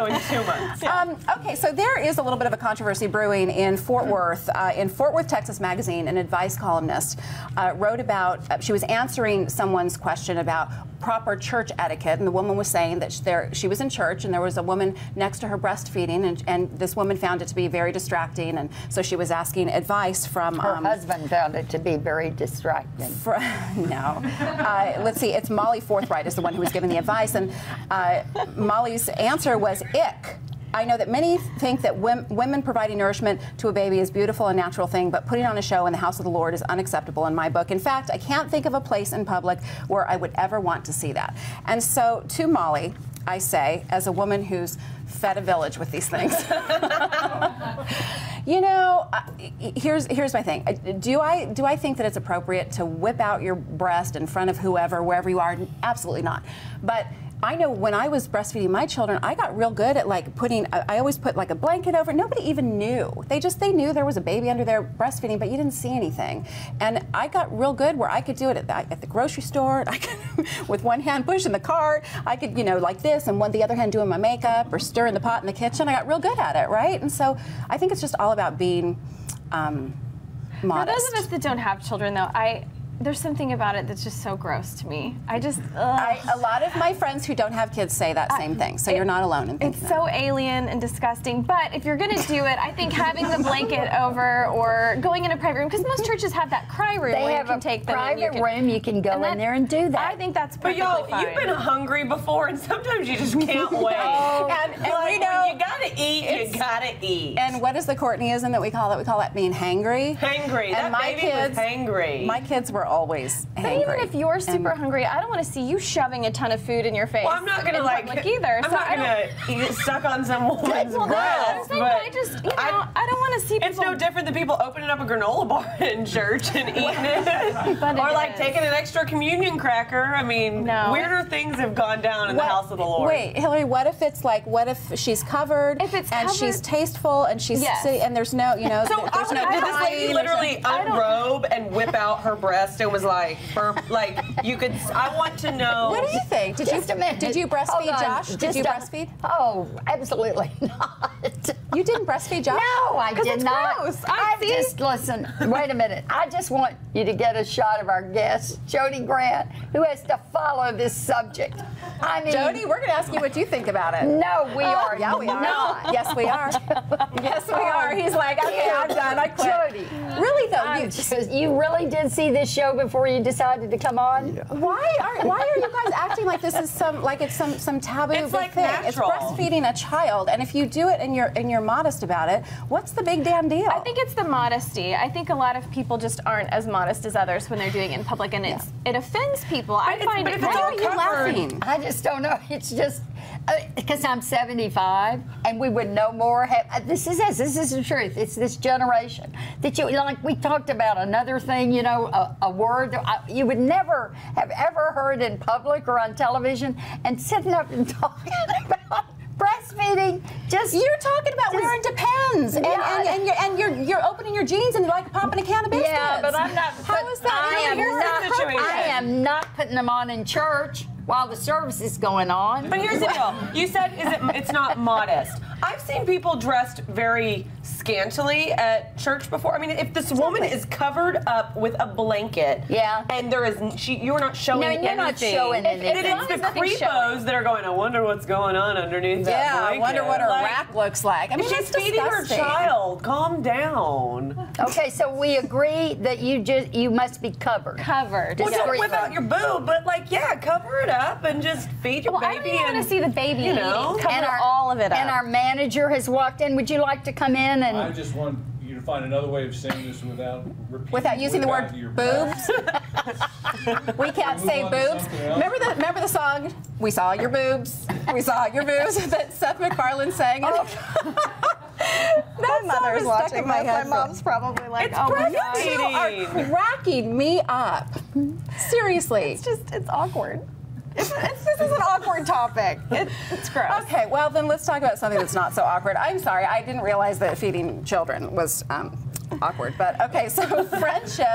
in 2 months. Okay, so there is a little bit of a controversy brewing in Fort Worth. In Fort Worth, Texas Magazine, an advice columnist wrote about, she was answering someone's question about proper church etiquette, and the woman was saying that she was in church and there was a woman next to her breastfeeding, and this woman found it to be very distracting, and so she was asking advice from... Her husband found it to be very distracting. No. Let's see, it's Molly Forthright is the one who was giving the advice, and Molly's answer was ick. I know that many think that women providing nourishment to a baby is a beautiful and natural thing, but putting on a show in the house of the Lord is unacceptable in my book. In fact, I can't think of a place in public where I would ever want to see that. And so to Molly, I say, as a woman who's fed a village with these things, you know, here's my thing. Do I think that it's appropriate to whip out your breast in front of whoever, wherever you are? Absolutely not. But I know when I was breastfeeding my children, I got real good at like I always put like a blanket over. Nobody even knew. They knew there was a baby under there breastfeeding, but you didn't see anything. And I got real good where I could do it at the grocery store. I could, with one hand pushing the cart. I could, you know, like this, and the other hand doing my makeup or stirring the pot in the kitchen. I got real good at it, right? And so I think it's just all about being modest. For those of us that don't have children, though, there's something about it that's just so gross to me. A lot of my friends who don't have kids say that same thing, so you're not alone in thinking It's so alien and disgusting, but if you're going to do it, I think having the blanket over or going in a private room, because most churches have that cry room where you can take them. They have a private room, you can go in there and do that. I think that's perfectly fine. But y'all, you've been hungry before, and sometimes you just can't wait. and like, we know when you gotta eat, you gotta eat. And what is the Courtneyism that we call it? We call that being hangry. Hangry. And that baby was hangry. My kids were always hangry. But even if you're super hungry, I don't want to see you shoving a ton of food in your face. Well, I'm not gonna either. I'm not gonna eat stuck on some woman's breast. But I just, you know, I don't want to see people. It's no different than people opening up a granola bar in church and eating it, or like taking an extra communion cracker. I mean, weirder things have gone down in the house of the Lord. Wait, Hillary, what if it's like, what if she's covered and she's tasteful and she's and there's no, you know, so there's no did this lady literally unrobe and whip out her breast and was like, you could, I want to know. What do you think? Did you breastfeed Josh? Did you breastfeed? Oh, absolutely not. You didn't breastfeed Josh? No, I did not. Gross. Listen, wait a minute. I just want you to get a shot of our guest, Jody Grant, who has to follow this subject. I mean, Jody, we're going to ask you what you think about it. No, we are yeah, we are. not. Yes, we are. Yes, we are. He's like, okay, I'm done. I quit. Jody. Really, though? You really did see this show before you decided to come on? Yeah. Why are you guys acting like this is some taboo it's like thing? Natural. It's breastfeeding a child, and if you do it and you're modest about it, what's the big damn deal? I think it's the modesty. I think a lot of people just aren't as modest as others when they're doing it in public, and it offends people. I find it. Why are you laughing? I just don't know. It's just because I'm 75, and we would no more have. This is the truth. It's this generation that we talked about another thing. You know, a word you would never have ever heard in public or on television, and sitting up and talking about breastfeeding. You're talking about wearing Depends, and you're opening your jeans and you're like popping a can of biscuits. Yeah, but I'm not. How is that? I am not putting them on in church while the service is going on. But here's the deal. You said it's not modest. I've seen people dressed very scantily at church before. I mean, if this woman is covered up with a blanket, and you're not showing anything. No, you're not showing anything. And it's the creepos that are going, I wonder what's going on underneath that blanket. I wonder what her rack looks like. I mean, she's feeding her child. Calm down. Okay, so we agree that you must be covered. Covered. Well, don't whip out your boob, but cover it up and just feed your baby. I don't want to see the baby. You know, cover all of it up. And our manager has walked in. Would you like to come in and? I just want you to find another way of saying this without using the word boobs. We can't say boobs. Remember the song? We saw your boobs. We saw your boobs that Seth MacFarlane sang. My mother's watching my head. My mom's probably like, it's breastfeeding. You are cracking me up. Seriously. It's awkward. This is an awkward topic. It's gross. Okay, well then let's talk about something that's not so awkward. I'm sorry, I didn't realize that feeding children was awkward. But okay, so friendship.